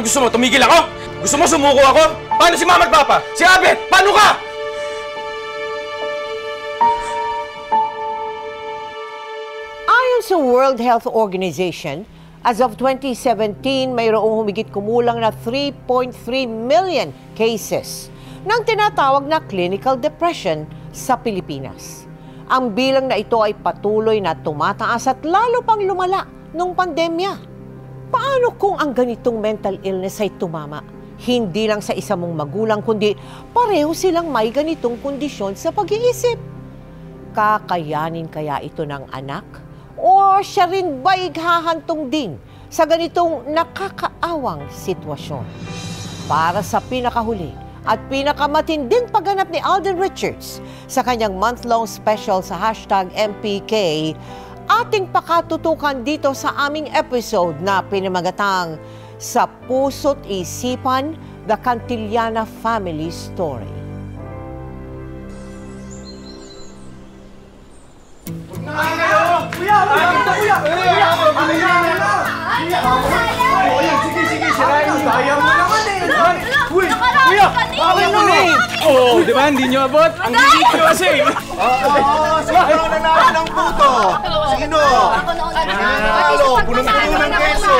Anong gusto mo? Tumigil ako? Gusto mo sumuko ako? Paano si Mama at Papa? Si Abet? Paano ka? Ayon sa World Health Organization, as of 2017, mayroong humigit kumulang na 3.3 million cases ng tinatawag na clinical depression sa Pilipinas. Ang bilang na ito ay patuloy na tumataas at lalo pang lumala nung pandemya. Paano kung ang ganitong mental illness ay tumama? Hindi lang sa isa mong magulang, kundi pareho silang may ganitong kondisyon sa pag-iisip. Kakayanin kaya ito ng anak? O siya rin ba'y hahantong din sa ganitong nakakaawang sitwasyon? Para sa pinakahuli at pinakamatinding pagganap ni Alden Richards sa kanyang month-long special sa #MPK, ating pakatutukan dito sa aming episode na pinamagatang Sa Puso't Isipan, The Cantillana Family Story. Sige, sirayin mo. Kaya mo naman eh. Uy, kuya! Away mo na eh! Oo, di ba? Hindi nyo abot? Ang gigit ko kasi! Sino ang nanalo ng puto? Sino? Nanalo, punong-puno ng keso.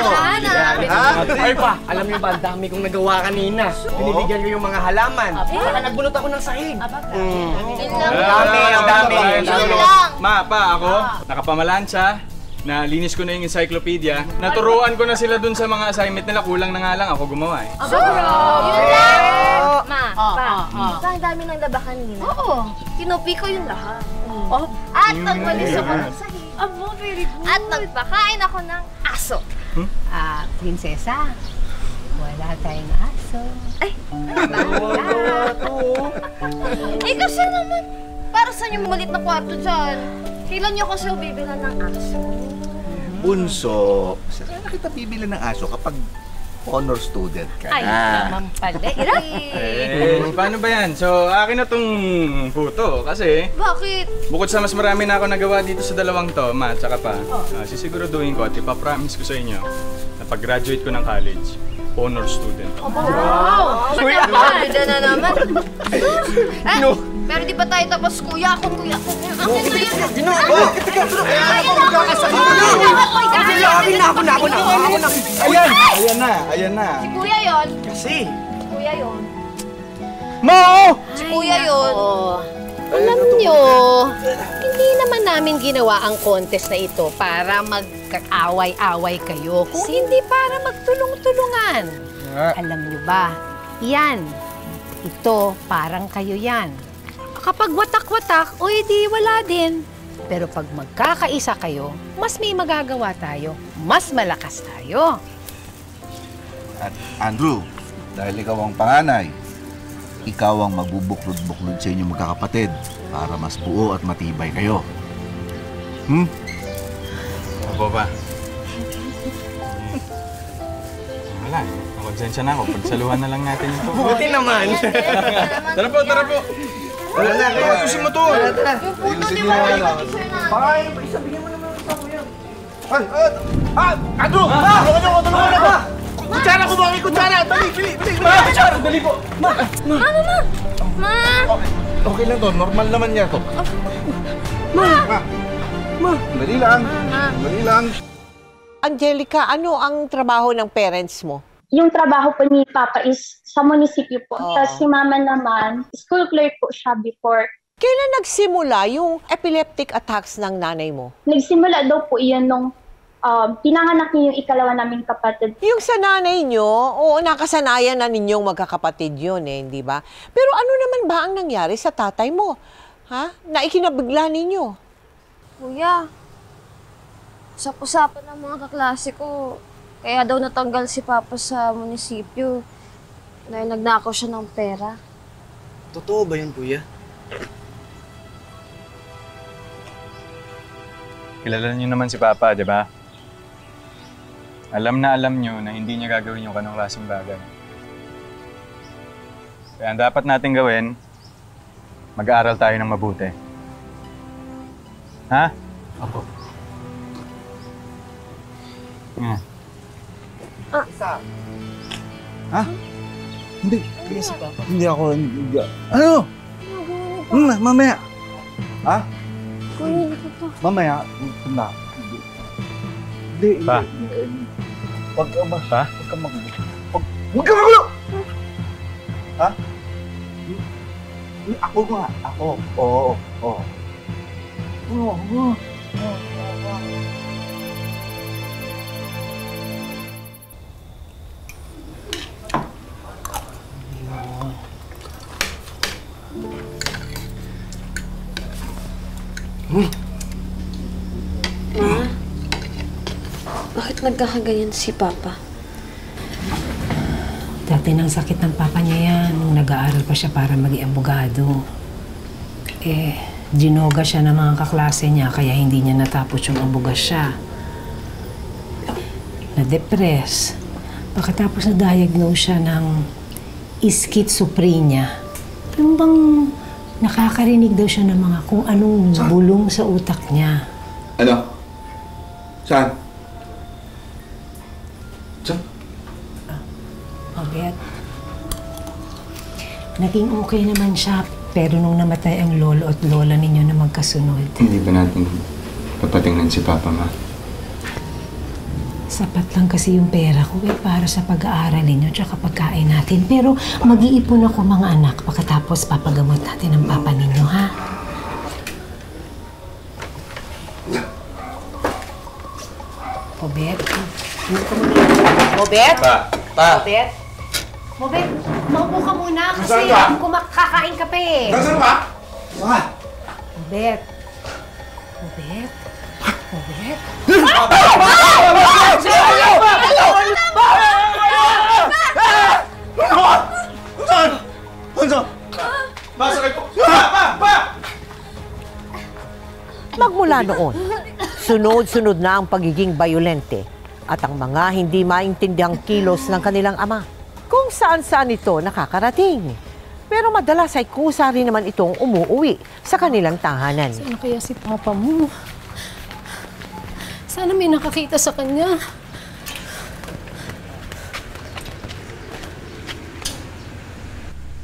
Ay pa, alam niyo ba, ang dami kong nagawa kanina. Binibigyan ko yung mga halaman. Saka nagbunot ako ng sahig. Ang dami. Ma, pa, ako, nakapamalansya, nalinis ko na yung encyclopedia. Naturuan ko na sila dun sa mga assignment nila. Kulang na nga lang ako gumawa eh. Yun lang! Ma, pa, ang dami ng laba kanina. Oo. Kinupi ko yung lahat. At nagwalis ako ng sahig. Abo, very good. At nagpakain ako ng aso. Prinsesa, wala tayong aso. Ay! Eh kasi naman, para saan yung malit na kwarto dyan? Kailan niyo kasi bibilan ng aso? Bunso, saan na kita bibili ng aso kapag honor student ka? Ay, naman pala. Hirap. Paano ba yan? So, akin na tong puto kasi Bakit? bukod sa mas marami na ako nagawa dito sa dalawang to, ma, tsaka pa, sisiguraduhin ko at ipapromise ko sa inyo na pag-graduate ko ng college, honor student. Wow! Kuya! Pwede na naman. Pero di ba tayo tapos kuya? Ako. Akin na yan. Ayan na. Si kuya yon. Kasi. Si kuya yon. Mo! Si kuya yon. Alam nyo, hindi naman namin ginawa ang contest na ito para magkakaway-away kayo. Kung hindi para magtulong-tulungan. Alam nyo ba, ito parang kayo yan. Kapag watak-watak, o edi wala din. Pero pag magkakaisa kayo, mas may magagawa tayo. Mas malakas tayo. At Andrew, dahil ikaw ang panganay, ikaw ang magbubuklod-buklod sa inyong magkakapatid para mas buo at matibay kayo. Opo pa. Wala eh. Konsensya na ako. Pagsaluhan na lang natin ito. Buti naman. Tara po, tara po. Wala na, Ayusin mo to. Yung puto di ba kayo teacher natin? Pakain mo, isabihin mo naman sa kuya. Andrew! Tulungan na! Kutsara ko ba? Kutsara! Dali! Kutsara, dali po. Ma! Okay lang to. Normal naman niya to. Ma! Dali lang. Angelica, ano ang trabaho ng parents mo? Yung trabaho po ni Papa is sa munisipyo po. Tapos si Mama naman, school clerk po siya before. Kailan nagsimula yung epileptic attacks ng nanay mo? Nagsimula daw po iyon nung pinanganak niya yung ikalawa naming kapatid. Yung sa nanay nyo, oo, nakasanayan na ninyong magkakapatid yun eh, di ba? Pero ano naman ba ang nangyari sa tatay mo? Ha? Na ikinabigla ninyo? Kuya, usap-usapan ng mga kaklase ko. Kaya daw natanggal si Papa sa munisipyo dahil nagnakaw siya ng pera. Totoo ba yun, kuya? Kilala niyo naman si Papa, di ba? Alam na alam niyo na hindi niya gagawin yung kanong klaseng bagay. Kaya ang dapat natin gawin, mag-aaral tayo ng mabuti. Ha? Opo. Ha? Hindi. Hindi ako, hindi. Ano? Mamaya. Ha? Mamaya. Na. Hindi. Pa? Huwag ka Pa? Huwag ka magulo! Ha? Ako nga. Ako. Oo. Oo. Oo. Bakit nagkakaganyan si Papa? Dati ng sakit ng papa niya yan, nung nag-aaral pa siya para maging abogado. Ginoga siya ng mga kaklase niya, kaya hindi niya natapos yung aboga siya. Na-depress. Pagkatapos na-diagnose siya ng schizophrenia. Yung bang nakakarinig daw siya ng mga kung anong bulong sa utak niya. Ano? Saan? Obet, naging okay naman siya, pero nung namatay ang lolo at lola ninyo na magkasunod. Hindi ba natin papatingnan si Papa, Ma? Sapat lang kasi yung pera ko para sa pag-aaral ninyo at pagkain natin. Pero mag-iipon ako mga anak pagkatapos papagamot natin ang papa ninyo, ha? Obet? Mobet? Pa! Mobet? Mobet, maupo ka muna kasi kakain ka pa eh. Nasaan ka? Mobet. Mobet. Mobet. Masakit ko! Pa! Magmula noon, sunod-sunod na ang pagiging bayolente at ang mga hindi maintindiang kilos ng kanilang ama. Kung saan-saan ito nakakarating. Pero madalas ay kusa rin naman itong umuuwi sa kanilang tahanan. Sana kaya si Papa mo? Sana may nakakita sa kanya.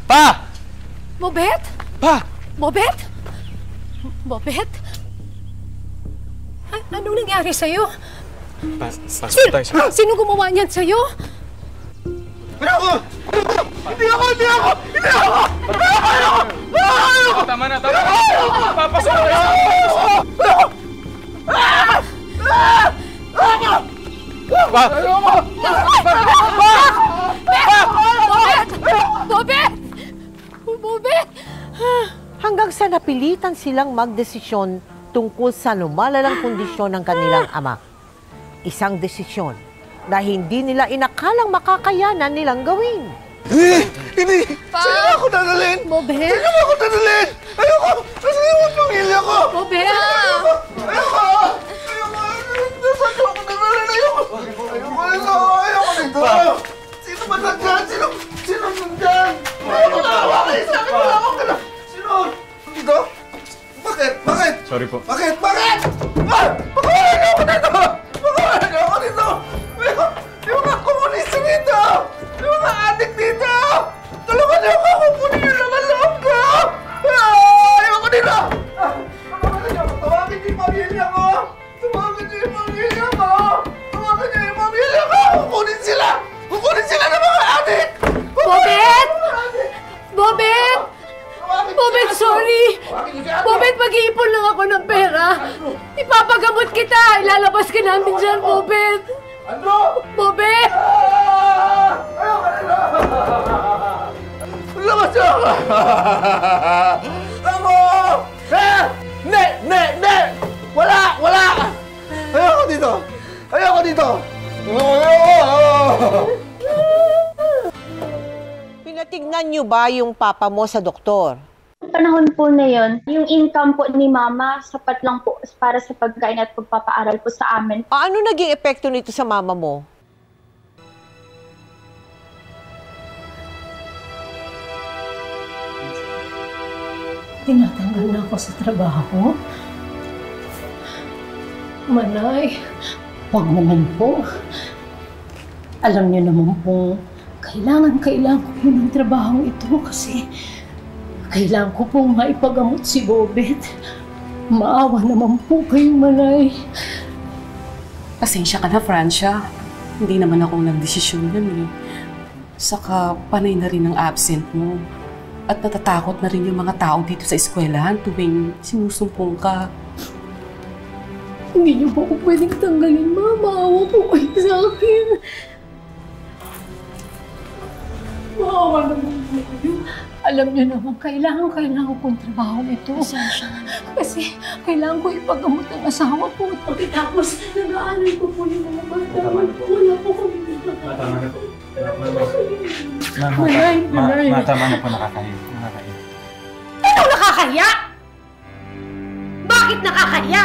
Pa! Bobet? Pa! Bobet? Bobet? Anong nangyari sa'yo? Pasok tayo sa... Sino gumawa niyan sa'yo? Hindi ako! Tama na! Papasok tayo! Bobet! Bobet! Hanggang sa napilitan silang magdesisyon tungkol sa lumalalang kondisyon ng kanilang ama. Isang desisyon na hindi nila inakalang makakayanan nilang gawin. Hindi! Sino ako dadalhin? Bobet? Sino ako dadalhin? Ayoko! Nasaan yung pamilya ko? Bobet! Ayoko! Nasaan yung ako dadalhin? Ayoko dito! Sino ba nandyan? Sino nandyan? Ayoko na! Sabi mo lang ako ka na! Sino? Dito? Bakit? Sorry po. Bakit? Pakawalan niyo ako dito! Pakawalan niyo ako dito! Yung mga komunista dito! Yung mga adik dito! Tulungan niyo ako! Kunin niyo naman loob ko! Ayoko dito! Tawagin niyo yung pamilya ko! Tawagin niyo yung pamilya ko! Kukunin sila! Kukunin sila ng mga adik! Bobet! Bobet! Bobet, sorry! Bobet, mag-iipon lang ako ng pera. Ipapagamot kita. Ilalabas ka namin dyan, Bobet. Ano? Bobet! Ayoko nila! Labas niyo ako! Ako! Hindi! Wala! Ayoko dito! Pinatignan niyo ba yung papa mo sa doktor? Panahon po na yun, yung income po ni Mama, sapat lang po para sa pagkain at pagpapaaral po sa amin. Ano naging epekto nito sa mama mo? Tinatanggal na ako sa trabaho. Manay, huwag naman po. Alam niyo naman pong Kailangan ko po ng trabaho ito kasi kailangan ko pong maipagamot si Bobet. Maawa naman po kayong Manay. Pasensya ka na, Francia. Hindi naman ako nagdesisyon yan eh. Saka panay na rin ang absent mo. At natatakot na rin yung mga tao dito sa eskwelahan tuwing sinusumpong ka. Hindi niyo po ako pwedeng tanggalin, Ma. Maawa po kayo sa akin. Maawa naman po kayo. Alam niyo naman, kailangan kong trabaho ito. Kasi kailangan ko ipagamot ang asawa ko. At pagkatapos, nag-aaral ko po yung mga bata. Wala po kami nagkakaroon. Tama na po. Manay. Tama na po, nakakahiya. Ano nakakahiya? Bakit nakakahiya?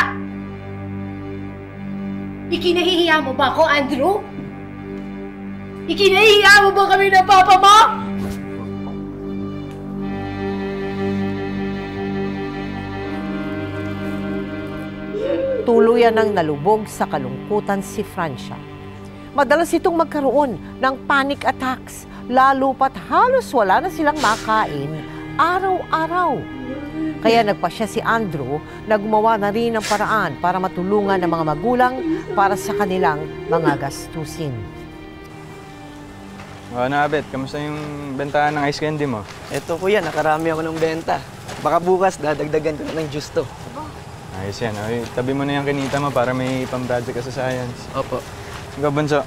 Ikinahihiya mo ba ako, Andrew? Ikinahihiya mo ba kami ng papa mo? Tuluyan ng nalubog sa kalungkutan si Francia. Madalas itong magkaroon ng panic attacks, lalo pat halos wala na silang makain araw-araw. Kaya nagpasya si Andrew na gumawa na rin ng paraan para matulungan ng mga magulang para sa kanilang mga gastusin. Ano, Abet? Kamusta yung bentahan ng ice candy mo? Eto kuya, nakarami ako ng benta. Baka bukas, dadagdagan ko na ng juice to. Ayos yan. Ay, tabi mo na yung kinita mo para may pang-project ka sa science. Opo. Ikaw, Bunso.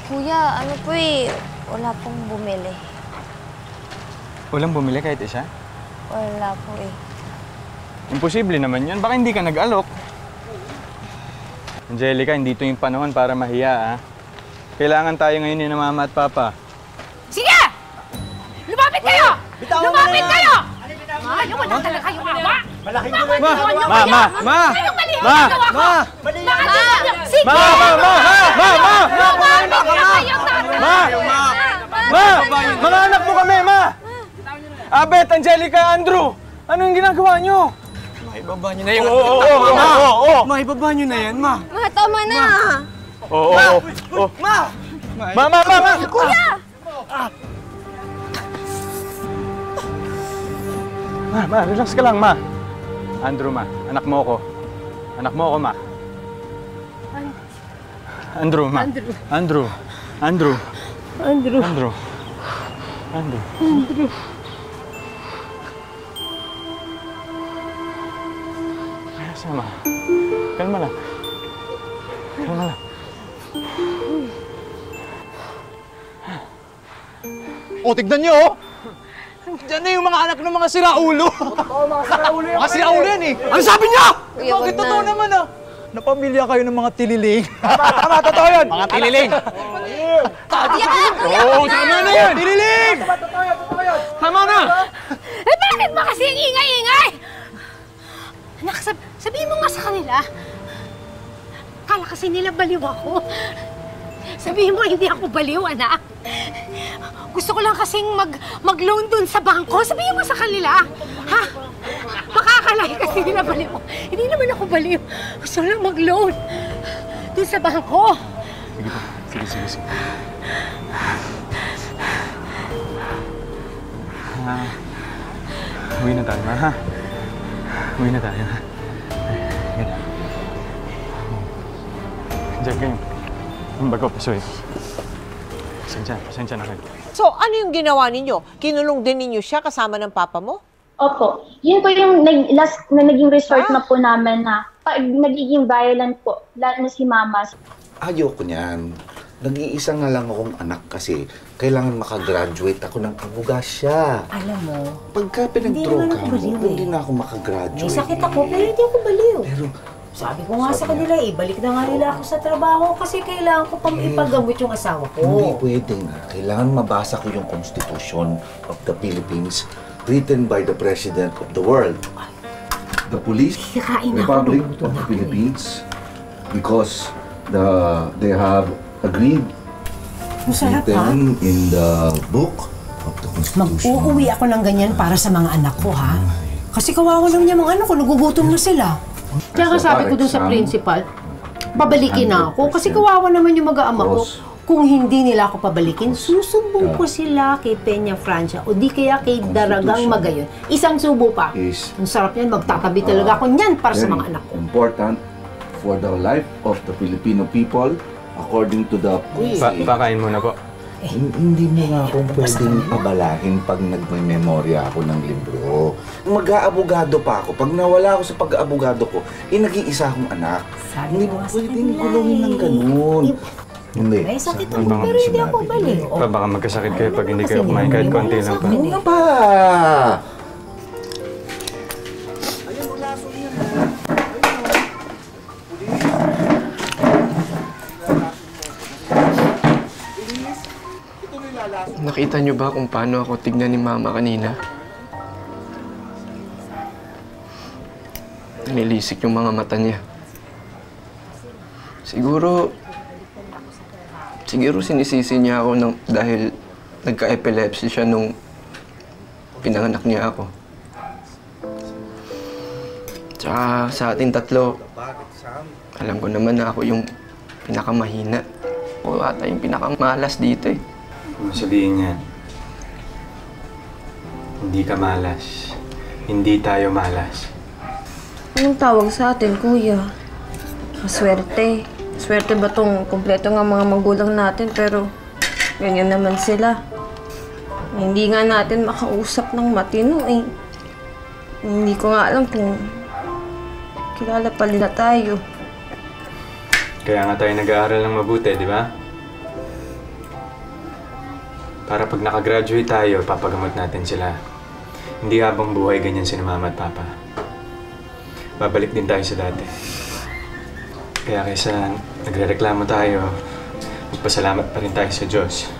Kuya, po eh, wala pong bumili. Walang bumili kahit isa? Wala po eh. Imposible naman yun. Baka hindi ka nag-alok. Angelica, hindi ito yung panahon para mahiya, ha? Kailangan tayo ngayon ni na Mama at Papa. Sige! Lumapit kayo! Lumapit kayo! Ano, wala talaga kayong awa? Malaking gulo. Mga anak mo kami, Ma! Abet, Angelica, Andrew! Ano yung ginagawa nyo? Maibaba nyo na yan. Maibaba nyo na yan, Ma. Ma, tama na! Ma! Kuya! Ma, relax ka lang, Ma. Andrew, Ma. Anak mo ako. Anak mo ako, Ma. Andrew, Ma. Andrew. Ayos na, Ma. Kalma lang. O, tignan nyo, oh! Diyan na yung mga anak ng mga siraulo. Oo, mga siraulo yan. Mga siraulo yan eh. Ano sabi niya? Bakit totoo naman ah? Napamilya kayo ng mga tililing. Tama, totoo yun. Mga tililing. Oo, tama na yan. Tililing! Totoo yun. Tama na. Eh, bakit ba kasi ang ingay-ingay? Anak, sabihin mo nga sa kanila. Kala kasi nila baliw ako. Sabihin mo, hindi ako baliw, anak. Gusto ko lang kasing mag-loan dun sa bangko. Sabihin mo sa kanila, ha? Makakalahi kasi nila baliw. Hindi naman ako baliw. Gusto lang mag-loan dun sa bangko. Sige po. Sige. Uwi na tayo, ha? Uwi na tayo, ha? Diyan kayo. Ang bago, pasoy. Pasensya na kayo. So, ano yung ginawa ninyo? Kinulong din ninyo siya kasama ng papa mo? Opo. Yun po yung last na naging resort na po namin na pag nagiging violent po, lalo na si Mama. Ayoko niyan. Nag-iisa nga lang akong anak kasi kailangan makagraduate ako ng abogasya. Alam mo, Pagka pinag-droga mo, hindi na ako makagraduate. may sakit ako pero hindi ako baliw. Pero, Sabi ko nga sa kanila, balik na nga nila ako sa trabaho kasi kailangan ko pang ipagamot yung asawa ko. hindi pwede na. Kailangan mabasa ko yung Constitution of the Philippines written by the President of the world. The Police Republic of the Philippines, because they have agreed written in the book of the Constitution. Mag-uuwi ako ng ganyan para sa mga anak ko, ha? Kasi kawawa lang niya mga anak ko, nagugutom na sila. Kaya sabi ko dun sa principal, babalikin na ako kasi kawawa naman yung mag-aama ko. Kung hindi nila ako pabalikin, susumbong ko sila kay Peña Francia o di kaya kay Daragang Magayon. Isang subo pa. Ang sarap yan, magtatabi talaga ako niyan para sa mga anak ko. Important for the life of the Filipino people according to the... Pakain muna po. Hindi mo nga akong pwedeng pabalahin pag nagmemorya ako ng libro. Mag-aabogado pa ako. Pag nawala ako sa pag-aabogado ko, nag-iisa akong anak. Hindi mo pwedeng gulungin ng ganun. Hindi. May sakit ako, pero hindi ako balik. Baka magkasakit kayo pag hindi kayo kumain kahit konti lang pa. Ano ba? Nakita niyo ba kung paano ako tignan ni Mama kanina? Nanilisik yung mga mata niya. Siguro sinisisi niya ako dahil nagka-epilepsy siya nung pinanganak niya ako. Tsaka sa ating tatlo, alam ko naman na ako yung pinakamahina. O ata yung pinakamalas dito eh. Sabihin niya, hindi ka malas. Hindi tayo malas. Anong tawag sa atin, kuya? Swerte. Swerte ba tong kumpleto nga mga magulang natin pero ganyan naman sila. Hindi nga natin makausap ng matino eh. Hindi ko nga alam kung kilala pa nila tayo. Kaya nga tayo nag-aaral ng mabuti, di ba? Para pag nakagraduate tayo, papagamot natin sila. Hindi habang buhay ganyan si Mama at Papa. Babalik din tayo sa dati. Kaya kaysa nagrereklamo tayo, magpasalamat pa rin tayo sa Diyos.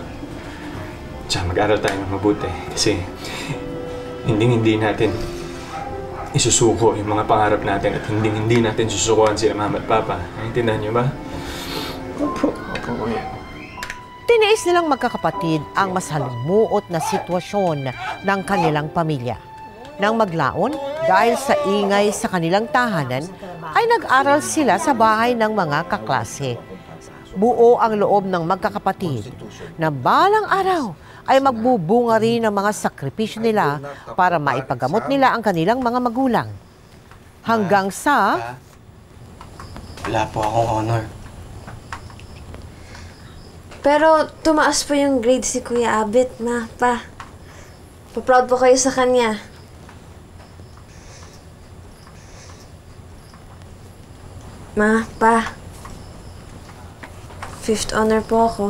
Tsaka mag-aral tayo ng mabuti. Kasi hindi natin isusuko yung mga pangarap natin at hindi natin susukuhan sila Mama at Papa. Naintindihan niyo ba? Opo, kuya. Tiniis nilang magkakapatid ang masalimuot na sitwasyon ng kanilang pamilya. Nang maglaon, dahil sa ingay sa kanilang tahanan, ay nag-aral sila sa bahay ng mga kaklase. Buo ang loob ng magkakapatid na balang araw ay magbubunga rin ang mga sakripisyo nila para maipagamot nila ang kanilang mga magulang. Hanggang sa... Wala po akong honor. Pero tumaas po yung grade si Kuya Abet, Ma, Pa. Pa-proud po kayo sa kanya. Ma, Pa. 5th honor po ako.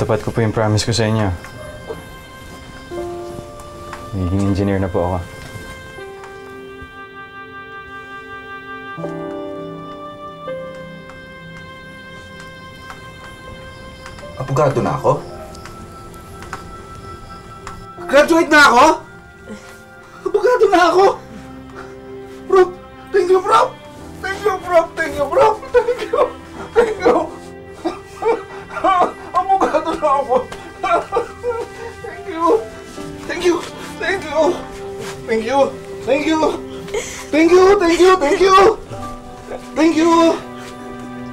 Tapat ko po yung promise ko sa inyo. Magiging engineer na po ako. Abogado na ako? Graduate na ako? Abogado na ako? Prof! Thank you, Prof! Thank you, Prof! Thank you, Prof! Thank you! Thank you! Abogado na ako! Thank you! Thank you! Thank you! Thank you! Thank you! Thank you! Thank you! Thank you! Thank you!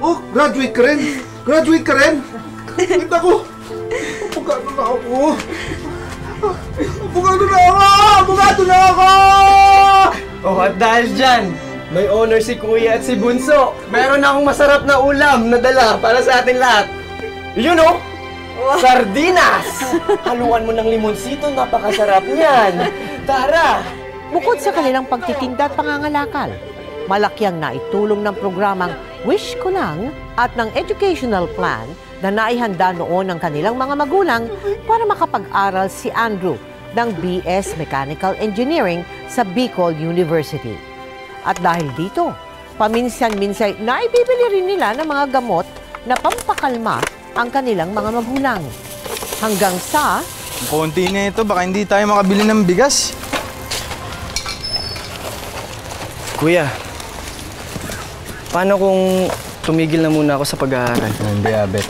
Oh, graduate ka rin! Graduate ka rin! Wait ako! Abogado na ako! Abogado na ako! Abogado na ako! Oh, at dahil dyan, may honor si Kuya at si Bunso. Meron akong masarap na ulam na dala para sa ating lahat. You know? Sardinas! Haluan mo ng limonsito, napakasarap niyan. Tara! Bukod sa kanilang pagtitinda at pangangalakal, malaki ang naitulong ng programang Wish Ko Lang at ng educational plan na naihanda noon ng kanilang mga magulang para makapag-aral si Andrew ng BS Mechanical Engineering sa Bicol University. At dahil dito, paminsan-minsan naibibili rin nila ng mga gamot na pampakalma ang kanilang mga magulang. Hanggang sa... Konti na ito, baka hindi tayo makabili ng bigas. Kuya, paano kung tumigil na muna ako sa pag-aaral? Hindi, Abet.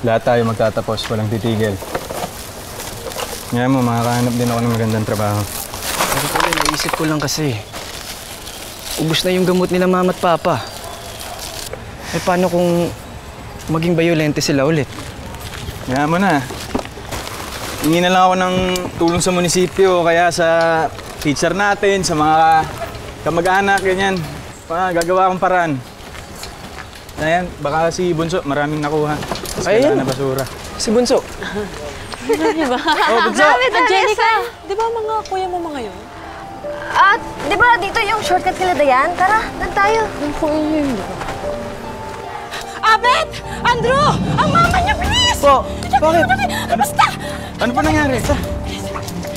Lahat tayo magtatapos, walang titigil. Ngayon mo, makakahanap din ako ng magandang trabaho. Pero Kuya, naisip ko lang kasi. Ubus na yung gamot nila mama at papa. Eh paano kung maging bayolente sila ulit? Kaya mo na. Hingi na lang ako ng tulong sa munisipyo, kaya sa teacher natin, sa mga kamag-anak, ganyan. Gagawa akong paraan. Ayan, baka si Bunso, maraming nakuha. Ayun na basura. Si Bunso. Diba? Oh, Bunso! Angelica, di ba mga kuya mo mga yun? At, di ba dito yung shortcut kila Dayan? Tara, doon tayo. Abet! Andrew! Ang mama niya, please! Po, bakit? Basta! Ano pa nangyari?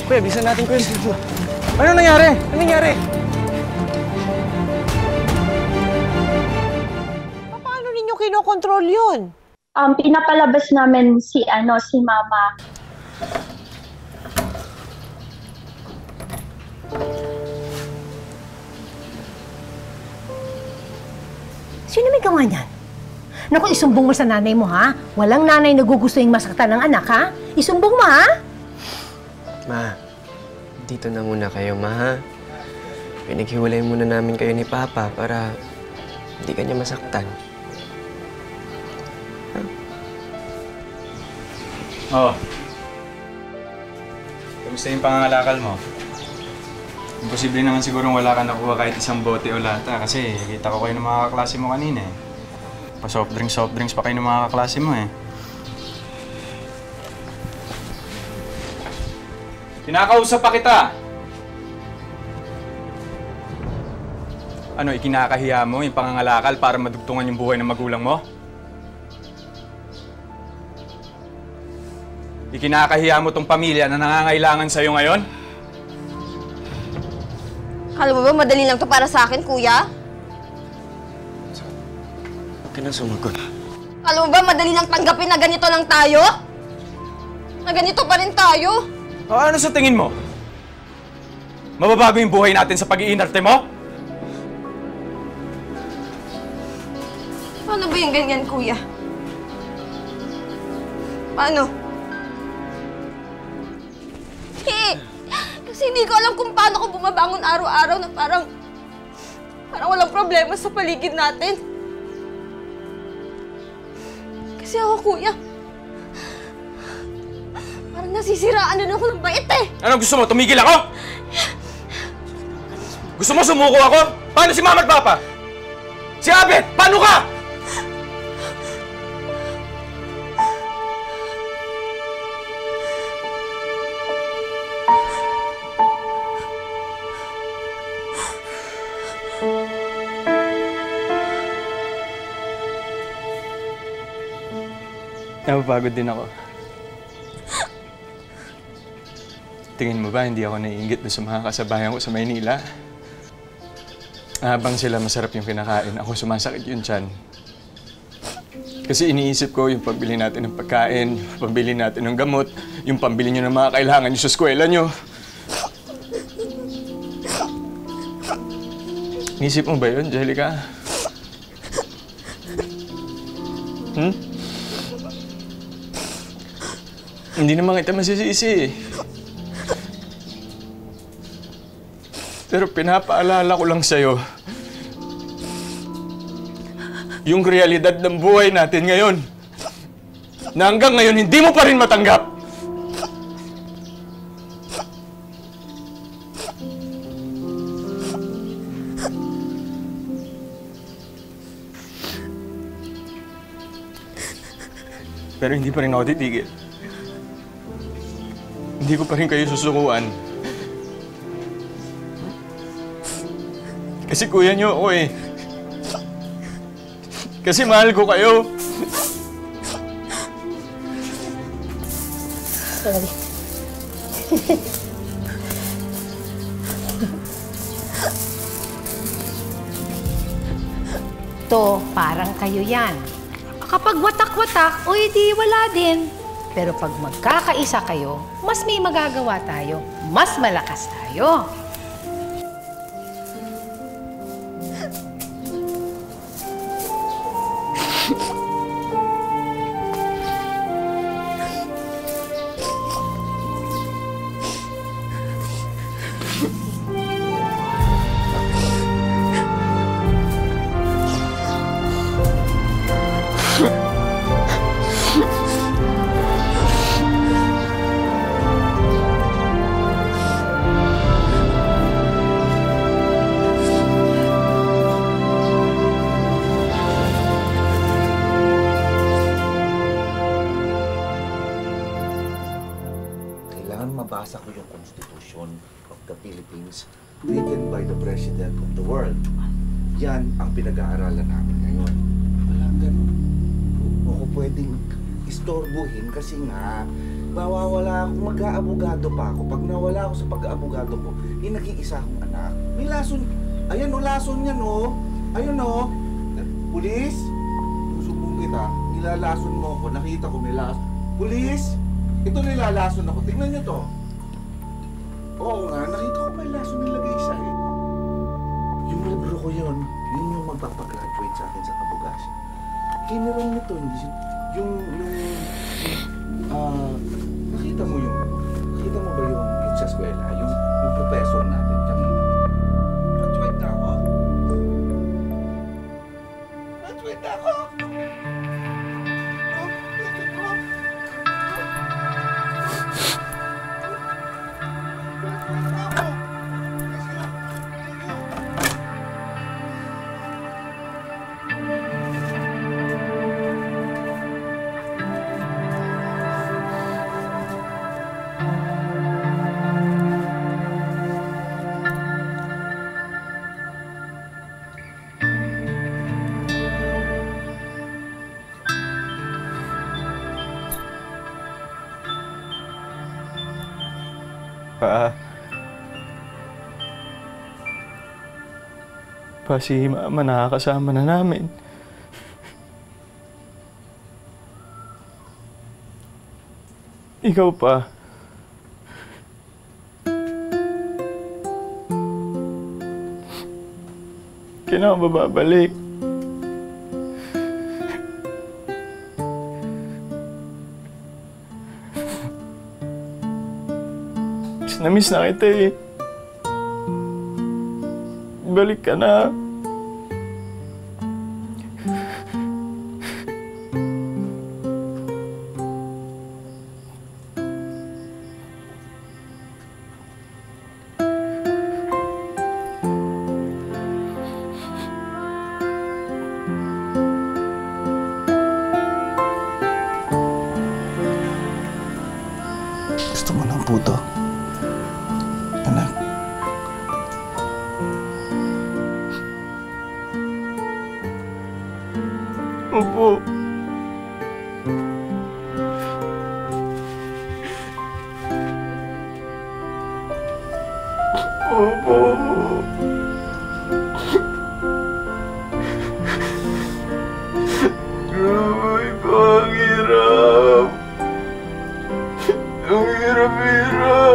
Kuya, bisa natin kuya. Ano nangyari? Ano nangyari? Paano ninyo kinokontrol yun? Pinapalabas namin si mama. Sino may gawa niyan? Naku, isumbong mo sa nanay mo, ha? Walang nanay na gugusto yung masaktan ng anak, ha? Isumbong mo, ha? Ma, dito na muna kayo, ma, ha? Pinaghiwalay muna namin kayo ni Papa para hindi ka niya masaktan. Oo. Kamusta yung pangangalakal mo? Imposible naman sigurong wala ka nakuha kahit isang bote o lata kasi kita ko kayo ng mga kaklase mo kanina eh. Pa soft drinks pa kayo ng mga kaklase mo eh. Kinakausap pa kita! Ano, ikinakahiya mo yung pangangalakal para madugtungan yung buhay ng magulang mo? Ikinakahiya mo tong pamilya na nangangailangan sa'yo ngayon? Kala mo ba madali lang to para sa akin, kuya? Huwag ka nang sumagot. Kala mo ba madali lang tanggapin na ganito lang tayo? Na ganito pa rin tayo? O ano sa tingin mo? Mababago yung buhay natin sa pag-iinarte mo? Paano ba yung ganyan, kuya? Paano? Kasi hindi ko alam kung paano ko bumabangon araw-araw na parang walang problema sa paligid natin. Kasi ako, kuya, parang nasisiraan na ako ng bait eh. Ano gusto mo? Tumigil ako? Gusto mo sumuko ako? Paano si Mama at Papa? Si Abet, paano ka? Napapagod din ako. Tingin mo ba hindi ako naiinggit sa mga kasabayan ko sa Maynila? Habang sila masarap yung kinakain, ako sumasakit yung tiyan. Kasi iniisip ko yung pambili natin ng pagkain, yung pambili natin ng gamot, yung pambili nyo ng mga kailangan nyo sa eskwela nyo. Inisip mo ba yun, Angelica? Hindi naman kita masisisi. Pero pinapaalala ko lang sa'yo yung realidad ng buhay natin ngayon na hanggang ngayon hindi mo pa rin matanggap. Pero hindi pa rin ako titigil. Hindi ko pa rin kayo susukuan. Kasi kuya niyo ako eh. Kasi mahal ko kayo. Sorry. To, parang kayo yan. Kapag watak-watak, o edi wala din. Pero pag magkakaisa kayo, mas may magagawa tayo. Mas malakas tayo. Philippines, written by the President of the world. Yan ang pinag-aaralan namin ngayon. Walang ganun. Huwag ko pwedeng istorbohin kasi nga, mawawala ako, mag-aabogado pa ako. Pag nawala ako sa pag-aabogado ko, nag-iisa akong anak. May lason, ayan o, lason yan o. Ayun o. Pulis, susubong kita, nilalason mo ako, nakita ko may lason. Pulis, ito nilalason ako, tingnan nyo to. Oo nga, nakita ko may lason nilagay isa eh. Yung libro ko yun yung magpapagraduate sa akin sa kabugasan. Kinirong nito, hindi siya, nakita mo ba yung sa eskwela, yung professor natin kanina? Graduate na ako? Graduate na ako? Pa, si Mama nakakasama na namin. Ikaw pa. Kailan ka babalik? Miss na kita eh. Balik ka na. Gusto mo ng puto? Anak. Opo. Opo. Grabe po ang hirap. Ang hirap-hirap.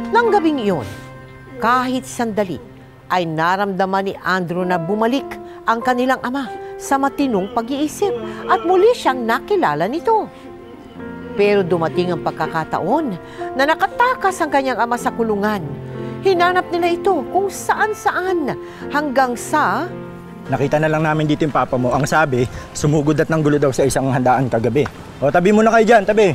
Nang gabing iyon, kahit sandali, ay naramdaman ni Andrew na bumalik ang kanilang ama sa matinong pag-iisip at muli siyang nakilala nito. Pero dumating ang pagkakataon na nakatakas ang kanyang ama sa kulungan. Hinanap nila ito kung saan-saan hanggang sa... Nakita na lang namin dito yung papa mo. Ang sabi, sumugod at nanggulo daw sa isang handaan kagabi. O, tabi muna kayo dyan, tabi.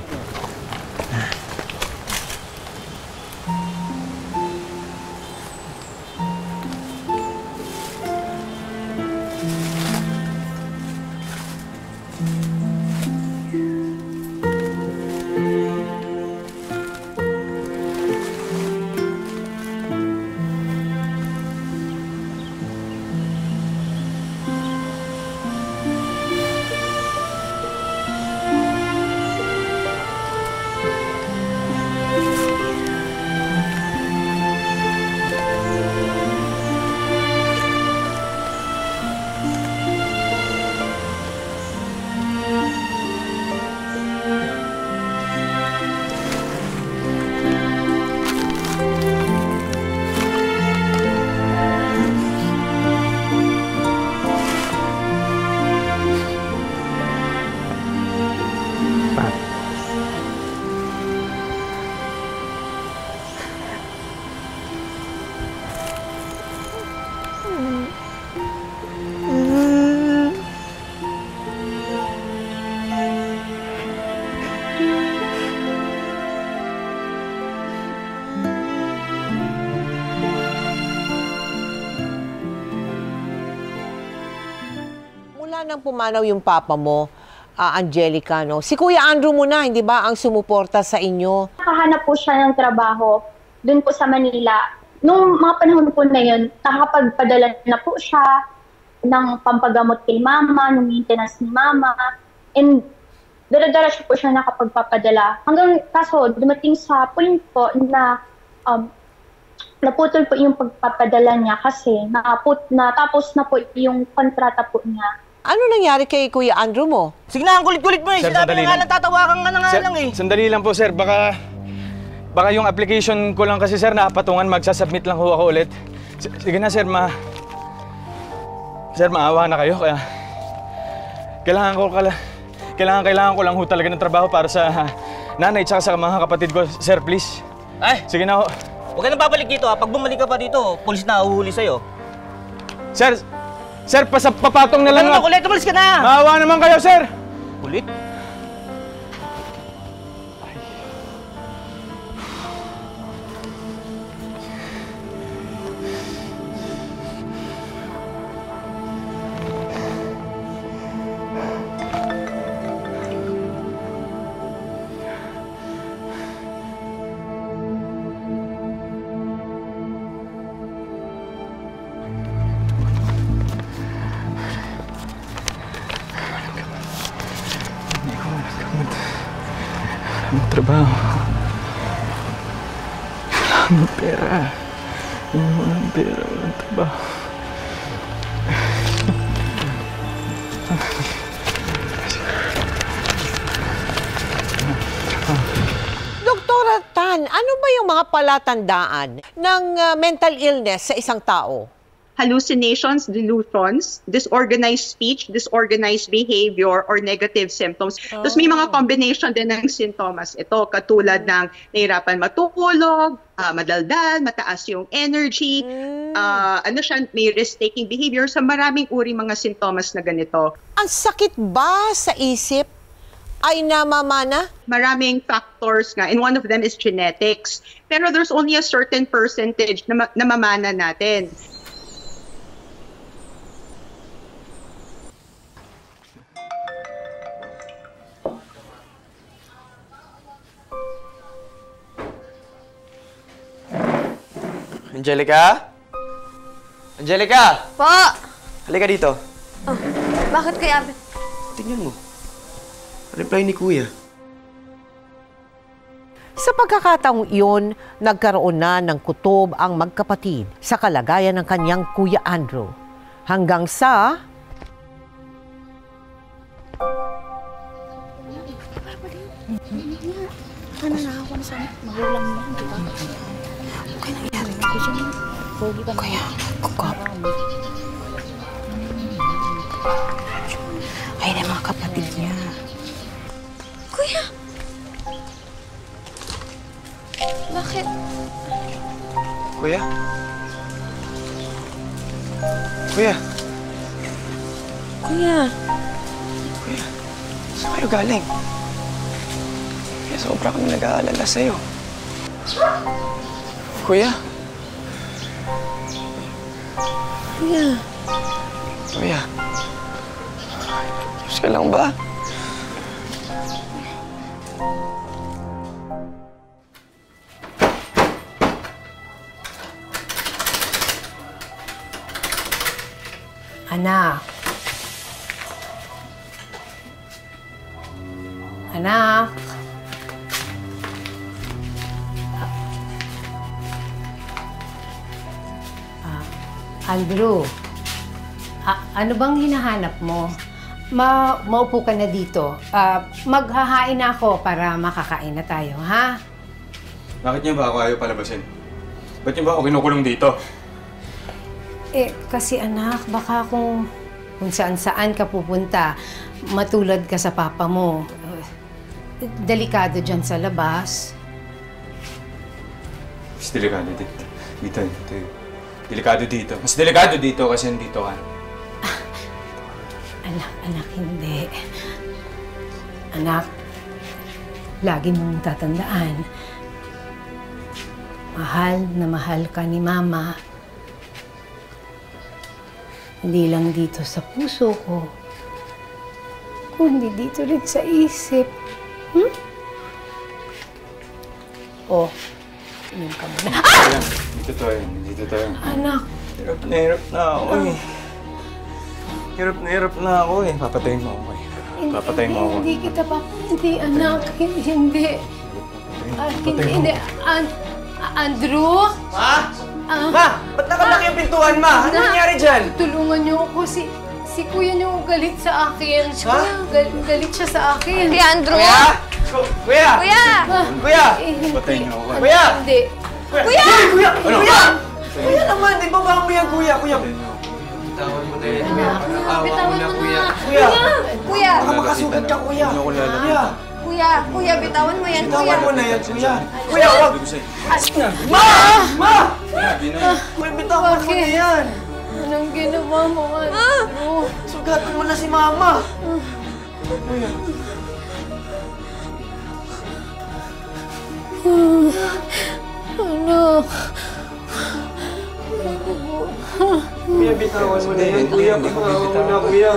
Simula nang pumanaw yung papa mo, Angelica, no? Si Kuya Andrew mo na, hindi ba, ang sumuporta sa inyo? Nakahanap po siya ng trabaho doon po sa Manila. Nung mga panahon po na yun, nakakapagpadala na po siya ng pampagamot kay mama, ng maintenance ni mama. And dara-dara po siya nakapagpapadala. Hanggang kaso, dumating sa point po na naputol po yung pagpapadala niya kasi natapos na po yung kontrata po niya. Ano nangyari kay Kuya Andrew mo? Sige na, ang kulit-kulit mo eh. Sir, Sinabi sandali nga lang. lang, tatawakan ka na nga Sir, lang eh. sandali lang po, sir. Baka yung application ko lang kasi, sir, napatungan. Magsasubmit lang ho ako ulit. Sige na, sir, Sir, maawa na kayo. Kaya kailangan ko lang ho talaga ng trabaho para sa nanay at sa mga kapatid ko. Sir, please. Ay! Sige na ho. Huwag ka nang babalik dito ha. Pag bumalik ka pa dito, pulis na uhuhuli sa'yo. Sir, papatong na lang. Huwag ka naman kulit, umalis ka na! Maawa naman kayo, sir! Kulit? Trabaho. Walang pera. Walang pera, walang trabaho. Doktora Tan, ano ba yung mga palatandaan ng mental illness sa isang tao? Hallucinations, delusions, disorganized speech, disorganized behavior, or negative symptoms. Tapos may mga combination din ng sintomas ito, katulad ng nahirapan matulog, madaldal, mataas yung energy, may risk-taking behavior. Sa maraming uri mga sintomas na ganito. Ang sakit ba sa isip ay namamana? Maraming factors nga, and one of them is genetics. Pero there's only a certain percentage na mamana natin. Angelica? Angelica! Po! Halika dito. Oh, bakit kaya? Tingnan mo. Reply ni Kuya. Sa pagkakataong iyon, nagkaroon na ng kutob ang magkapatid sa kalagayan ng kanyang Kuya Andrew. Hanggang sa... Ano na ako na sana? Magulang mo, di ba? Okay, nangyari ako dyan. Kaya, kukap. Ay, na mga kapatid niya. Kuya! Bakit? Kuya? Kuya? Kuya! Kuya? Saan kayo galing? Kaya sobra kami nag-aalala sa'yo. Kuya? Kuya! Kuya? Ayos ka lang ba? Anak. Anak. Andrew, ano bang hinahanap mo? Maupo ka na dito. Maghahain na ako para makakain na tayo, ha? Bakit niyo ba ako ayaw palabasin? Ba't niyo ba ako kinukulong dito? Kasi anak, baka kung saan-saan ka pupunta, matulad ka sa papa mo. Delikado dyan sa labas. Mas delikado dito. Dito. Delikado dito. Mas delikado dito kasi nandito ka. Anak, hindi. Anak, lagi mong tatandaan. Mahal na mahal ka ni Mama. Hindi lang dito sa puso ko, kundi dito rin sa isip. Oh, inom ka muna. Dito tayo, dito tayo. Anak. Hirap na ako eh. Hirap na ako eh. Papatayin mo ako eh. Papatayin mo ako. Hindi kita hindi, anak. Hindi. Hindi. Andrew? Ma? Ma! Ba't nakalaki yung pintuan, Ma? Ano nangyari dyan? Tulungan niyo ako. Si kuya niyo galit sa akin. Ha? Galit siya sa akin. Kuya Andrew? Kuya! Kuya! Kuya! Papatayin mo ako. Kuya! Hindi. Kuya! Kuya! Ano? Kuya! Kuya naman! Di ba ba mo yan, Kuya? Kuya! Bitawan mo na yan. Bitawan mo na. Kuya! Kuya! Baka makasugat ka, Kuya! Kuya! Kuya, bitawan mo yan, Kuya. Bitawan mo na yan, Kuya! Kuya, wag! Ma! Ma! Kuya, bitawan mo na yan! Anong ginawa mo, Andrew? Sugatan mo na si Mama! Kuya! Anak. Kuya, bitawan mo na yan, Kuya! Bitawan mo na, Kuya!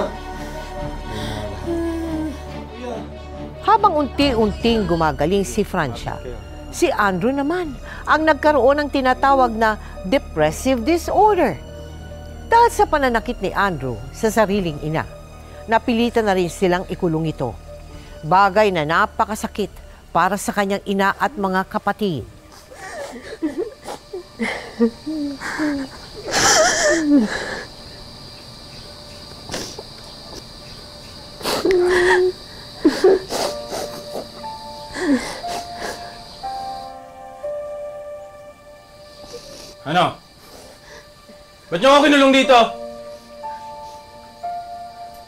Habang unti-unting gumagaling si Francia, si Andrew naman ang nagkaroon ng tinatawag na depressive disorder. Dahil sa pananakit ni Andrew sa sariling ina, napilitan na rin silang ikulong ito. Bagay na napakasakit para sa kanyang ina at mga kapatid. Ano? Ba't niyo ako kinulong dito?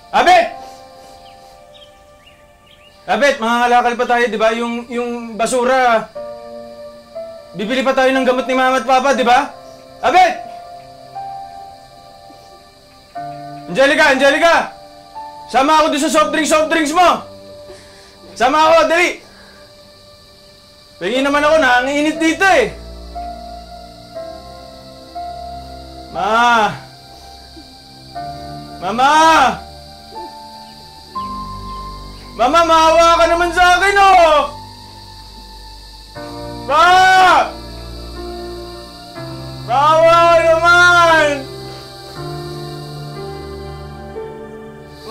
Abet! Abet, mangangalakal pa tayo, di ba? Yung basura. Bibili pa tayo ng gamot ni Mama at Papa, di ba? Abet! Angelica! Sama ako doon sa soft drinks mo! Sama ako, dali! Pingin naman ako, nanginginit dito eh! Mama! Mama, maawa ka naman sa akin, oh! Ma! Maawa ka naman!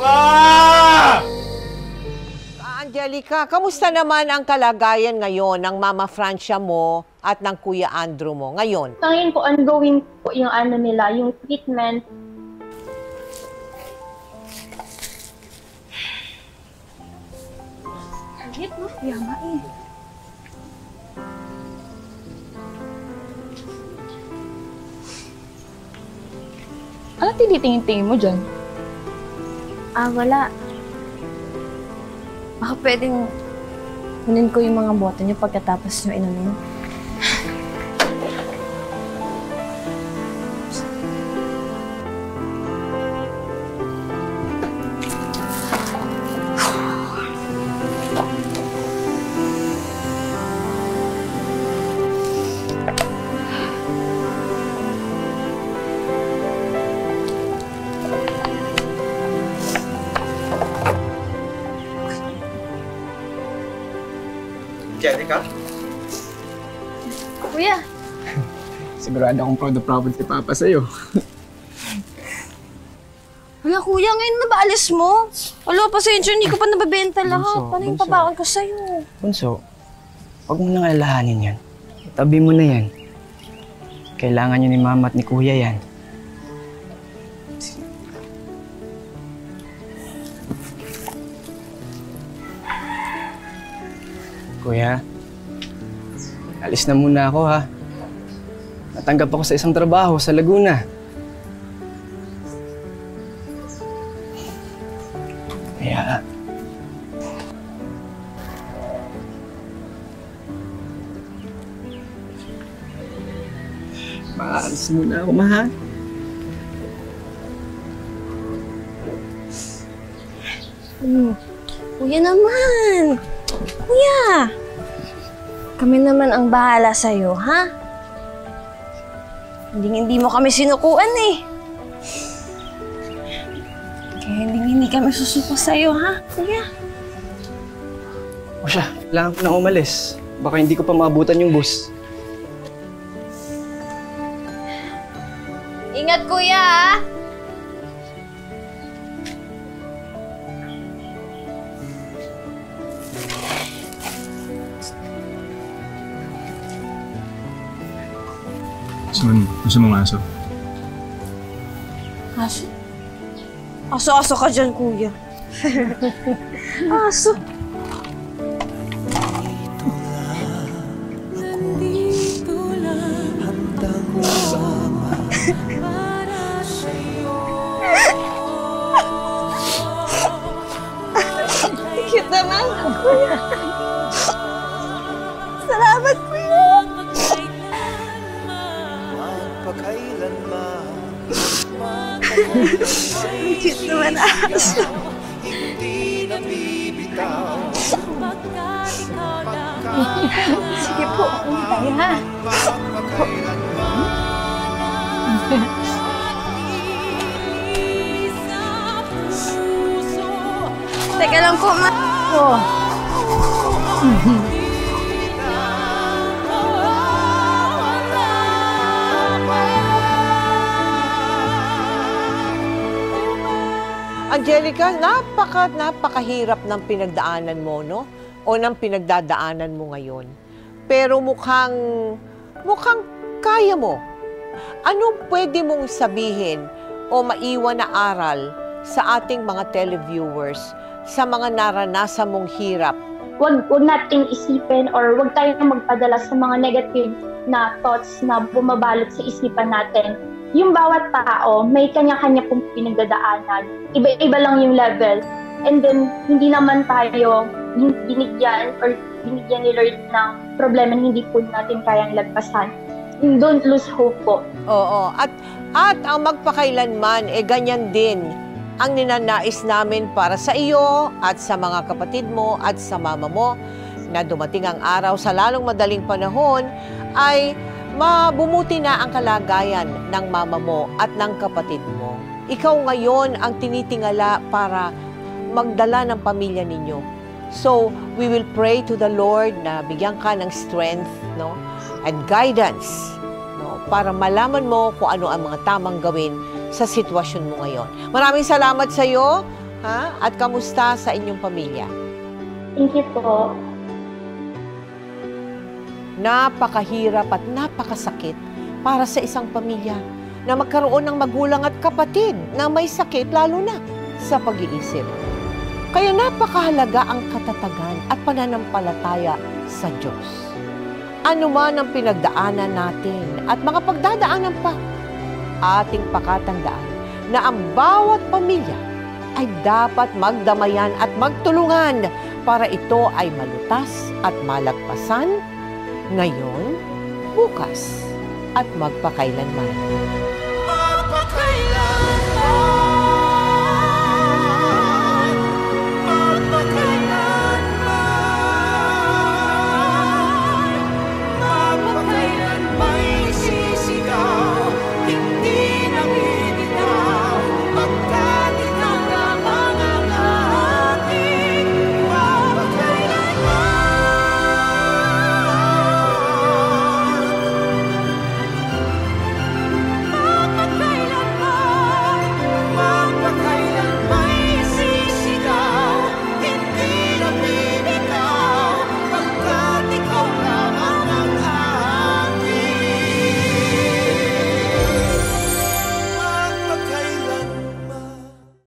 Ma! Angelica, kamusta naman ang kalagayan ngayon ng Mama Francia mo at ng Kuya Andrew mo ngayon? Ngayon po, ongoing po yung ano nila, yung treatment. Hit mo? Kaya nga eh. Ano tinitingin-tingin mo dyan? Wala. Baka pwedeng kunin ko yung mga boto niyo pagkatapos nyo inumin. Angelica? Kuya! Sigurado akong proud si Papa sa'yo. Wala kuya, ngayon na ba alis mo? Wala, pasensya, hindi ko pa nababenta lahat. Paano yung pabaon ko sa'yo? Bunso, huwag mo nang alalahanin yan. Tabi mo na yan. Kailangan niyo ni Mama at ni Kuya yan. Kuya, alis na muna ako ha. Natanggap ako sa isang trabaho sa Laguna. Kaya... maalis muna ako, ma. Kuya naman! Kuya! Kami naman ang bahala sa'yo, ha? Hindi mo kami sinukuan eh. Kaya hindi Hindi kami susuko sa'yo, ha, kuya? O siya, kailangan ko nang umalis. Baka hindi ko pa maabutan yung bus. Ingat, kuya, ha? Gusto mong aso? Aso? Aso-aso ka dyan, kuya. Aso. Cute naman, kuya. Salamat, kuya. Cute naman, aso. Sige po, tayo ha. Teka lang po, ma. Oh. Angelica, napakahirap ng pinagdaanan mo, no? O ng pinagdadaanan mo ngayon. Pero mukhang kaya mo. Anong pwede mong sabihin o maiwan na aral sa ating mga televiewers sa mga naranasan mong hirap? Wag nating isipin or wag tayong magpadala sa mga negative na thoughts na bumabalot sa isipan natin. Yung bawat tao, may kanya-kanya pong pinagdadaanan. Iba-iba lang yung level. And then, hindi naman tayo binigyan ni Lord ng problema na hindi po natin kayang lagpasan. Don't lose hope po. Oo. At ang magpakailanman, ganyan din ang ninanais namin para sa iyo at sa mga kapatid mo at sa mama mo na dumating ang araw sa lalong madaling panahon ay mabumuti na ang kalagayan ng mama mo at ng kapatid mo. Ikaw ngayon ang tinitingala para magdala ng pamilya ninyo. So, we will pray to the Lord na bigyan ka ng strength, no, and guidance, no, para malaman mo kung ano ang mga tamang gawin sa sitwasyon mo ngayon. Maraming salamat sa iyo, ha? At kamusta sa inyong pamilya? Thank you po. Napakahirap at napakasakit para sa isang pamilya na magkaroon ng magulang at kapatid na may sakit, lalo na sa pag-iisip. Kaya napakahalaga ang katatagan at pananampalataya sa Diyos. Ano man ang pinagdaanan natin at mga pagdadaanan pa, ating pakatandaan na ang bawat pamilya ay dapat magdamayan at magtulungan para ito ay malutas at malagpasan ngayon, bukas, at magpakailanman.